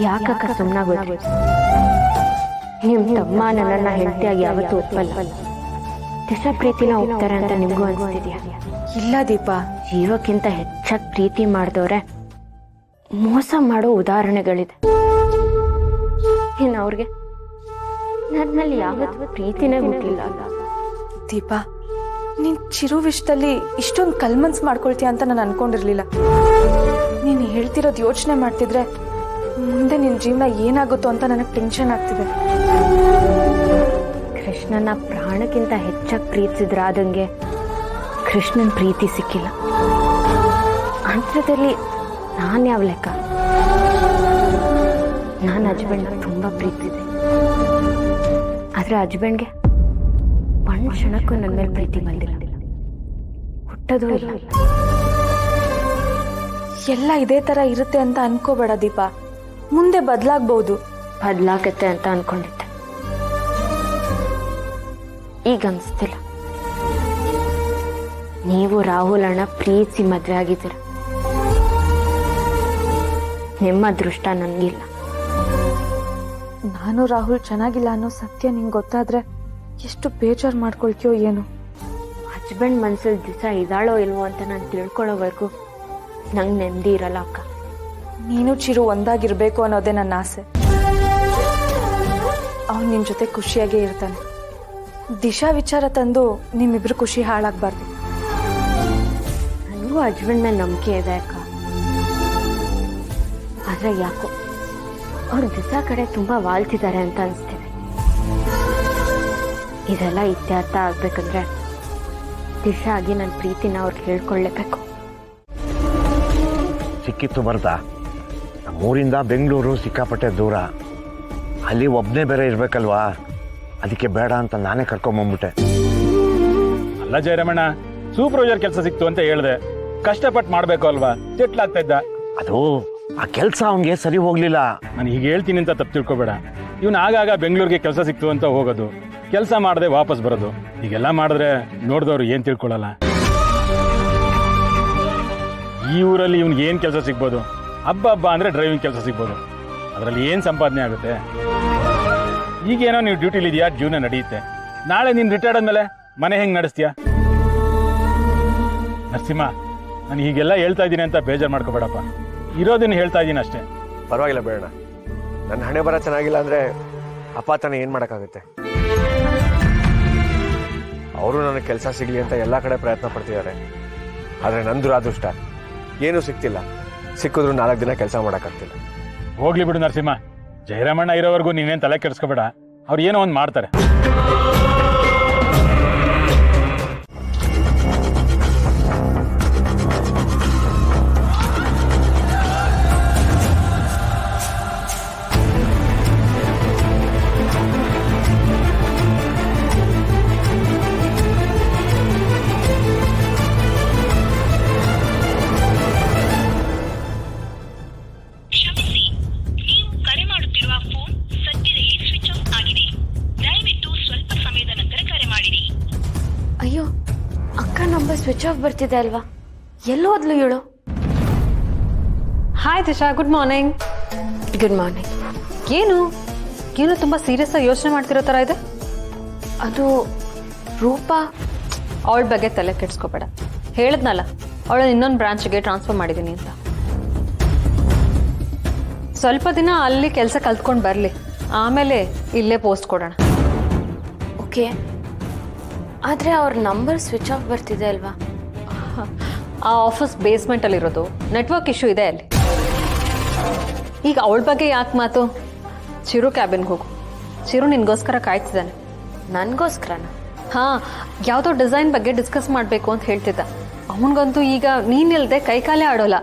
ಯಾಕಕ್ಕ ಸುಮ್ಮನಾಗೋದ್ರಿ? ನಿಮ್ ತಮ್ಮ ನನ್ನನ್ನ ಹೆಂಡತಿಯಾಗಿ ಯಾವತ್ತೂ ಒಪ್ಪಲ್ಲ. ದಿಸ ಪ್ರೀತಿನ ಹೋಗ್ತಾರೆ ಅಂತ ನಿಮ್ಗೂ ಅನ್ಸ್ತಿದ್ಯಾ? ಇಲ್ಲ ದೀಪಾ, ಜೀವಕ್ಕಿಂತ ಹೆಚ್ಚಾಗಿ ಪ್ರೀತಿ ಮಾಡಿದವ್ರೆ ಮೋಸ ಮಾಡೋ ಉದಾಹರಣೆಗಳಿದೆ. ಇನ್ನು ಅವ್ರಿಗೆ ನನ್ನಲ್ಲಿ ಯಾವತ್ತೂ ಪ್ರೀತಿನೇ ಹುಟ್ಟಿಲ್ಲ. ದೀಪಾ, ನೀನ್ ಚಿರು ವಿಷಯದಲ್ಲಿ ಇಷ್ಟೊಂದು ಕಲ್ಮನ್ಸ್ ಮಾಡ್ಕೊಳ್ತೀಯ ಅಂತ ನಾನು ಅನ್ಕೊಂಡಿರ್ಲಿಲ್ಲ. ನೀನು ಹೇಳ್ತಿರೋದು ಯೋಚನೆ ಮಾಡ್ತಿದ್ರೆ ಮುಂದೆ ನಿನ್ ಜೀವನ ಏನಾಗುತ್ತೋ ಅಂತ ನನಗೆ ಟೆನ್ಷನ್ ಆಗ್ತಿದೆ. ಕೃಷ್ಣನ ಪ್ರಾಣಕ್ಕಿಂತ ಹೆಚ್ಚಾಗಿ ಪ್ರೀತಿಸಿದ್ರಾದಂಗೆ ಕೃಷ್ಣನ್ ಪ್ರೀತಿ ಸಿಕ್ಕಿಲ್ಲ. ಅಂತರದಲ್ಲಿ ನಾನು ಯಾವ ಲೆಕ್ಕ? ನಾನು ಹಸ್ಬೆಂಡ್ನ ತುಂಬಾ ಪ್ರೀತಿಸಿದೆ. ಆದ್ರೆ ಹಸ್ಬೆಂಡ್ಗೆ ಒಂದು ಕ್ಷಣಕ್ಕೂ ನನ್ನ ಮೇಲೆ ಪ್ರೀತಿ ಬಂದಿಲ್ಲ, ಹುಟ್ಟೋದು ಇಲ್ಲ. ಎಲ್ಲ ಇದೇ ತರ ಇರುತ್ತೆ ಅಂತ ಅನ್ಕೋಬೇಡ ದೀಪಾ, ಮುಂದೆ ಬದಲಾಗಬಹುದು. ಬದಲಾಗತ್ತೆ ಅಂತ ಅನ್ಕೊಂಡಿದ್ದೆ, ಈಗ ಅನ್ಸ್ತಿಲ್ಲ. ನೀವು ರಾಹುಲ್ ಅಣ್ಣ ಪ್ರೀತಿಸಿ ಮದ್ವೆ ಆಗಿದ್ದೀರ. ನಿಮ್ಮ ಅದೃಷ್ಟ ನನಗಿಲ್ಲ. ನಾನು ರಾಹುಲ್ ಚೆನ್ನಾಗಿಲ್ಲ ಅನ್ನೋ ಸತ್ಯ ನಿಂಗೆ ಗೊತ್ತಾದ್ರೆ ಎಷ್ಟು ಬೇಜಾರು ಮಾಡ್ಕೊಳ್ತೀಯೋ ಏನು. ಹಸ್ಬೆಂಡ್ ಮನ್ಸಲ್ಲಿ ದಿವಸ ಇದಾಳೋ ಇಲ್ವೋ ಅಂತ ನಾನು ತಿಳ್ಕೊಳ್ಳೋವರೆಗೂ ನಂಗೆ ನೆಮ್ಮದಿ ಇರಲ್ಲ ಅಕ್ಕ. ನೀನು ಚಿರು ಒಂದಾಗಿರ್ಬೇಕು ಅನ್ನೋದೇ ನನ್ನ ಆಸೆ. ಅವನು ನಿನ್ ಜೊತೆ ಖುಷಿಯಾಗೇ ಇರ್ತಾನೆ. ದಿಶಾ ವಿಚಾರ ತಂದು ನಿಮ್ಮಿಬ್ರು ಖುಷಿ ಹಾಳಾಗ್ಬಾರ್ದು. ನನಗೂ ಹಸ್ಬೆಂಡ್ ಮೇಲೆ ನಂಬಿಕೆ ಇದೆ ಅಕ್ಕ. ಆದ್ರೆ ಯಾಕೋ ಅವ್ರ ದಿವಸ ಕಡೆ ತುಂಬಾ ವಾಲ್ತಿದ್ದಾರೆ ಅಂತ ಅನಿಸ್ತಿದೆ. ಇದೆಲ್ಲ ಇತ್ಯರ್ಥ ಆಗ್ಬೇಕಂದ್ರೆ ದಿಶಾ ಆಗಿ ನನ್ನ ಪ್ರೀತಿನ ಅವ್ರಿಗೆ ಹೇಳ್ಕೊಳ್ಳೇಬೇಕು. ಸಿಕ್ಕಿತ್ತು ಬರ್ತಾ, ನಮ್ಮೂರಿಂದ ಬೆಂಗಳೂರು ಸಿಕ್ಕಾಪಟ್ಟೆ ದೂರ, ಅಲ್ಲಿ ಒಬ್ಬನೇ ಬೇರೆ ಇರ್ಬೇಕಲ್ವಾ, ಅದಕ್ಕೆ ಬೇಡ ಅಂತ ನಾನೇ ಕರ್ಕೊಂಬಂದ್ಬಿಟ್ಟೆ. ಅಲ್ಲ ಜಯರಮಣ್ಣ, ಸೂಪರ್ವೈಸರ್ ಕೆಲಸ ಸಿಕ್ತು ಅಂತ ಹೇಳಿದೆ, ಕಷ್ಟಪಟ್ಟು ಮಾಡ್ಬೇಕು ಅಲ್ವಾ, ಸೆಟ್ಲ್ ಆಗ್ತಾ ಇದ್ದ. ಅದು ಆ ಕೆಲಸ ಅವನಿಗೆ ಸರಿ ಹೋಗ್ಲಿಲ್ಲ. ನಾನು ಹೀಗೆ ಹೇಳ್ತೀನಿ ಅಂತ ತಪ್ಪು ತಿಳ್ಕೊಬೇಡ. ಇವನು ಆಗಾಗ ಬೆಂಗಳೂರಿಗೆ ಕೆಲಸ ಸಿಕ್ತು ಅಂತ ಹೋಗೋದು, ಕೆಲಸ ಮಾಡದೆ ವಾಪಸ್ ಬರೋದು, ಹೀಗೆಲ್ಲ ಮಾಡಿದ್ರೆ ನೋಡಿದವ್ರು ಏನ್ ತಿಳ್ಕೊಳ್ಳಲ್ಲ. ಈ ಊರಲ್ಲಿ ಇವ್ನಿಗೆ ಏನ್ ಕೆಲಸ ಸಿಗ್ಬೋದು? ಹಬ್ಬ ಹಬ್ಬ ಅಂದ್ರೆ ಡ್ರೈವಿಂಗ್ ಕೆಲಸ ಸಿಗ್ಬೋದು, ಅದರಲ್ಲಿ ಏನ್ ಸಂಪಾದನೆ ಆಗುತ್ತೆ? ಈಗೇನೋ ನೀವು ಡ್ಯೂಟಿಲಿ ಇದೆಯಾ, ಜೀವನ ನಡೆಯುತ್ತೆ. ನಾಳೆ ನೀನು ರಿಟೈರ್ಡ್ ಆದ್ಮೇಲೆ ಮನೆ ಹೆಂಗ್ ನಡೆಸ್ತೀಯಾ? ನರಸಿಂಹ, ನಾನು ಹೀಗೆಲ್ಲ ಹೇಳ್ತಾ ಇದ್ದೀನಿ ಅಂತ ಬೇಜಾರು ಮಾಡ್ಕೋಬೇಡಪ್ಪ, ಇರೋದನ್ನ ಹೇಳ್ತಾ ಇದ್ದೀನಿ ಅಷ್ಟೇ. ಪರವಾಗಿಲ್ಲ ಬೇಡ, ನನ್ನ ಹಣೆ ಬರ ಚೆನ್ನಾಗಿಲ್ಲ ಅಂದ್ರೆ ಅಪಾತನ ಏನ್ ಮಾಡಕ್ಕಾಗುತ್ತೆ? ಅವರು ನನಗೆ ಕೆಲಸ ಸಿಗ್ಲಿ ಅಂತ ಎಲ್ಲಾ ಕಡೆ ಪ್ರಯತ್ನ ಪಡ್ತಿದ್ದಾರೆ. ಆದ್ರೆ ನನ್ನ ದುರಾದೃಷ್ಟ ಏನೂ ಸಿಗ್ತಿಲ್ಲ. ಸಿಕ್ಕಿದ್ರು 4 ದಿನ ಕೆಲಸ ಮಾಡಕ್ಕಾಗ್ತಿಲ್ಲ. ಹೋಗ್ಲಿ ಬಿಡು ನರಸಿಂಹ, ಜಯರಾಮಣ್ಣ ಇರೋವರೆಗೂ ನೀನೇನ್ ತಲೆ ಕೆಡಿಸ್ಕೋಬೇಡ, ಅವ್ರು ಏನೋ ಒಂದು ಮಾಡ್ತಾರೆ. ಅಯ್ಯೋ ಅಕ್ಕ, ನಂಬರ್ ಸ್ವಿಚ್ ಆಫ್ ಬರ್ತಿದೆ ಅಲ್ವಾ? ಎಲ್ಲೋದ್ಲು ಇವಳು? Hi Disha, good morning. Good morning. ಏನು ತುಂಬಾ ಸೀರಿಯಸ್ ಆಗಿ ಯೋಚನೆ ಮಾಡ್ತಿರೋ ತರ ಇದೆ. ಅದು ರೂಪಾ, ಅವಳ ಬಗ್ಗೆ ತಲೆ ಕೆಡ್ಸ್ಕೋಬೇಡ. ಹೇಳಿದ್ನಲ್ಲ, ಅವಳ ಇನ್ನೊಂದು ಬ್ರಾಂಚ್ಗೆ ಟ್ರಾನ್ಸ್ಫರ್ ಮಾಡಿದ್ದೀನಿ ಅಂತ. ಸ್ವಲ್ಪ ದಿನ ಅಲ್ಲಿ ಕೆಲಸ ಕಲ್ತ್ಕೊಂಡು ಬರಲಿ, ಆಮೇಲೆ ಇಲ್ಲೇ ಪೋಸ್ಟ್ ಕೊಡೋಣ. ಓಕೆ, ಆದರೆ ಅವ್ರ ನಂಬರ್ ಸ್ವಿಚ್ ಆಫ್ ಬರ್ತಿದೆ ಅಲ್ವಾ? ಆ ಆಫೀಸ್ ಬೇಸ್ಮೆಂಟಲ್ಲಿರೋದು, ನೆಟ್ವರ್ಕ್ ಇಶ್ಯೂ ಇದೆ ಅಲ್ಲಿ. ಈಗ ಅವಳ ಬಗ್ಗೆ ಯಾಕೆ ಮಾತು? ಚಿರು ಕ್ಯಾಬಿನ್ಗೆ ಹೋಗು. ಚಿರು ನಿನ್ಗೋಸ್ಕರ ಕಾಯ್ತಿದ್ದಾನೆ. ನನಗೋಸ್ಕರನ? ಹಾಂ, ಯಾವುದೋ ಡಿಸೈನ್ ಬಗ್ಗೆ ಡಿಸ್ಕಸ್ ಮಾಡಬೇಕು ಅಂತ ಹೇಳ್ತಿದ್ದ. ಅವನಿಗಂತೂ ಈಗ ನೀನಿಲ್ಲದೆ ಕೈಕಾಲೇ ಆಡೋಲ್ಲ.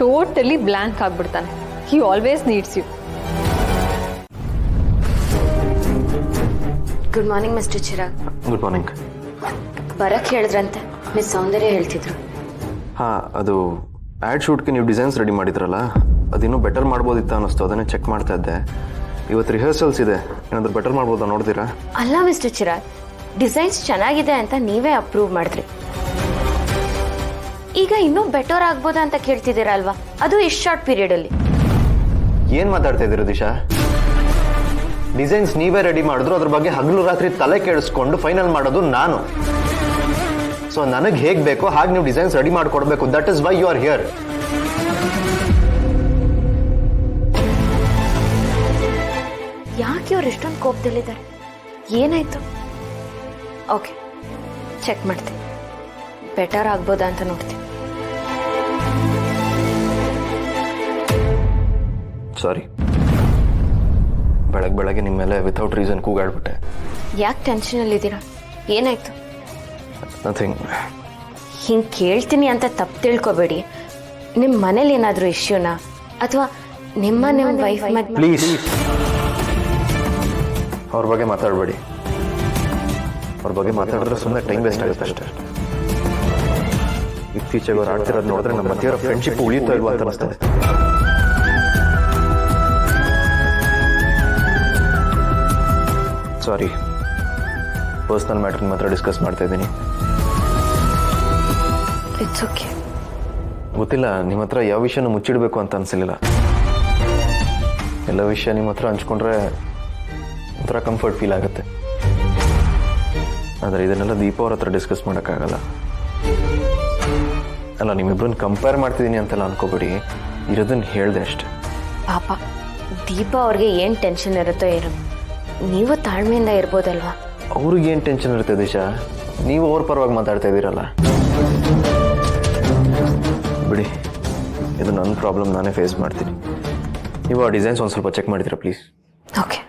ಟೋಟಲಿ ಬ್ಲ್ಯಾಂಕ್ ಆಗ್ಬಿಡ್ತಾನೆ. He always needs you. Good morning mister Chirag. Good morning. ಬರಕ್ಕೆ ಹೇಳಿದ್ರಂತೆ, ಮಿಸ್ ಸೌಂದರ್ಯ ಹೇಳ್ತಿದ್ರು. ಹಾಂ, ಅದು ಆ್ಯಡ್ ಶೂಟ್ಗೆ ನೀವು ಡಿಸೈನ್ಸ್ ರೆಡಿ ಮಾಡಿದ್ರಲ್ಲ, ಅದಿನ್ನೂ ಬೆಟರ್ ಮಾಡ್ಬೋದಿತ್ತು ಅನ್ನಿಸ್ತು, ಅದನ್ನೇ ಚೆಕ್ ಮಾಡ್ತಾ ಇದ್ದೆ. ಇವತ್ತು ರಿಹರ್ಸಲ್ಸ್ ಇದೆ, ಏನಾದರೂ ಬೆಟರ್ ಮಾಡ್ಬೋದಾ ನೋಡ್ತೀರಾ? ಅಲ್ಲ ಮಿಸ್ಟರ್ ಚಿರಾಗ್, ಡಿಸೈನ್ಸ್ ಚೆನ್ನಾಗಿದೆ ಅಂತ ನೀವೇ ಅಪ್ರೂವ್ ಮಾಡಿದ್ರಿ. ಈಗ ಇನ್ನೂ ಬೆಟರ್ ಆಗ್ಬೋದಾ ಅಂತ ಕೇಳ್ತಿದ್ದೀರಾ ಅಲ್ವಾ? ಅದು ಇಷ್ಟು ಶಾರ್ಟ್ ಪೀರಿಯಡ್ ಅಲ್ಲಿ. ಏನು ಮಾತಾಡ್ತಾ ಇದ್ದೀರಾ ದಿಶಾ? ಡಿಸೈನ್ಸ್ ನೀವೇ ರೆಡಿ ಮಾಡಿದ್ರು, ಅದ್ರ ಬಗ್ಗೆ ಹಗಲು ರಾತ್ರಿ ತಲೆ ಕೆಡಿಸ್ಕೊಂಡು ಫೈನಲ್ ಮಾಡೋದು ನಾನು. ಸೊ ನನಗೆ ಹೇಗೆ ಬೇಕೋ ಹಾಗೆ ನೀವು ಡಿಸೈನ್ಸ್ ರೆಡಿ ಮಾಡಿಕೊಡ್ಬೇಕು. That is why you are here. ಯಾಕೆ ಇವ್ರು ಇಷ್ಟೊಂದು ಕೋಪದಲ್ಲಿದ್ದಾರೆ? ಏನಾಯ್ತು? ಓಕೆ, ಚೆಕ್ ಮಾಡ್ತೀನಿ. ಬೆಟರ್ ಆಗ್ಬೋದಾ ಅಂತ ನೋಡ್ತೀನಿ. ಸಾರಿ, ಬೆಳಗ್ಗೆ ನಿಮ್ಮ ಮೇಲೆ ವಿತೌಟ್ ರೀಸನ್ ಕೂಗಾಡ್ಬಿಟ್ಟೆ. ಯಾಕೆ ಟೆನ್ಷನಲ್ಲಿದ್ದೀರಾ? ಏನಾಯ್ತು? ನಥಿಂಗ್. ಹಿಂಗೆ ಕೇಳ್ತೀನಿ ಅಂತ ತಪ್ಪು ತಿಳ್ಕೊಬೇಡಿ. ನಿಮ್ಮ ಮನೇಲಿ ಏನಾದರೂ ಇಶ್ಯೂನಾ, ಅಥವಾ ನಿಮ್ಮ ವೈಫ್ ಮಧ್ಯ? ಪ್ಲೀಸ್ ಅವ್ರ ಬಗ್ಗೆ ಮಾತಾಡಬೇಡಿ. ಅವ್ರ ಬಗ್ಗೆ ಮಾತಾಡಿದ್ರೆ ಸುಮ್ಮನೆ ಟೈಮ್ ವೇಸ್ಟ್ ಆಗುತ್ತೆ ಅಷ್ಟೇ. ಇತ್ತೀಚೆಗೆ ಅವ್ರು ಆಡ್ತಿರೋದು ನೋಡಿದ್ರೆ ನಮ್ಮ ಮಧ್ಯೆ ಫ್ರೆಂಡ್ಶಿಪ್ ಉಳಿಯುತ್ತಾ ಇಲ್ವಾ ಅಂತ ಅನಿಸ್ತದೆ. ಸಾರಿ, ಪರ್ಸ್ನಲ್ ಮ್ಯಾಟ್ರ್ ಮಾತ್ರ ಡಿಸ್ಕಸ್ ಮಾಡ್ತಾ ಇದ್ದೀನಿ. It's okay. ಗೊತ್ತಿಲ್ಲ, ನಿಮ್ಮ ಹತ್ರ ಯಾವ ವಿಷಯನೂ ಮುಚ್ಚಿಡಬೇಕು ಅಂತ ಅನಿಸಲಿಲ್ಲ. ಎಲ್ಲ ವಿಷಯ ನಿಮ್ಮ ಹತ್ರ ಹಂಚ್ಕೊಂಡ್ರೆ ಒಂಥರ ಕಂಫರ್ಟ್ ಫೀಲ್ ಆಗುತ್ತೆ. ಆದರೆ ಇದನ್ನೆಲ್ಲ ದೀಪ ಅವ್ರ ಹತ್ರ ಡಿಸ್ಕಸ್ ಮಾಡೋಕ್ಕಾಗಲ್ಲ. ಅಲ್ಲ, ನಿಮ್ಮಿಬ್ಬರನ್ನ ಕಂಪೇರ್ ಮಾಡ್ತಿದ್ದೀನಿ ಅಂತೆಲ್ಲ ಅನ್ಕೋಬೇಡಿ, ಇರೋದನ್ನ ಹೇಳಿದೆ ಅಷ್ಟೆ. ಪಾಪ ದೀಪ ಅವ್ರಿಗೆ ಏನು ಟೆನ್ಷನ್ ಇರುತ್ತೋ ಏನೋ, ನೀವು ತಾಳ್ಮೆಯಿಂದ ಇರ್ಬೋದಲ್ವಾ? ಅವ್ರಿಗೆ ಏನು ಟೆನ್ಷನ್ ಇರುತ್ತೆ ದಿಶಾ? ನೀವು ಅವ್ರ ಪರವಾಗಿ ಮಾತಾಡ್ತಾ ಇದ್ದೀರಲ್ಲ. ಬಿಡಿ, ಇದು ನನ್ನ ಪ್ರಾಬ್ಲಮ್, ನಾನೇ ಫೇಸ್ ಮಾಡ್ತೀನಿ. ನೀವು ಆ ಡಿಸೈನ್ಸ್ ಒಂದು ಸ್ವಲ್ಪ ಚೆಕ್ ಮಾಡಿದ್ದೀರಾ ಪ್ಲೀಸ್? ಓಕೆ.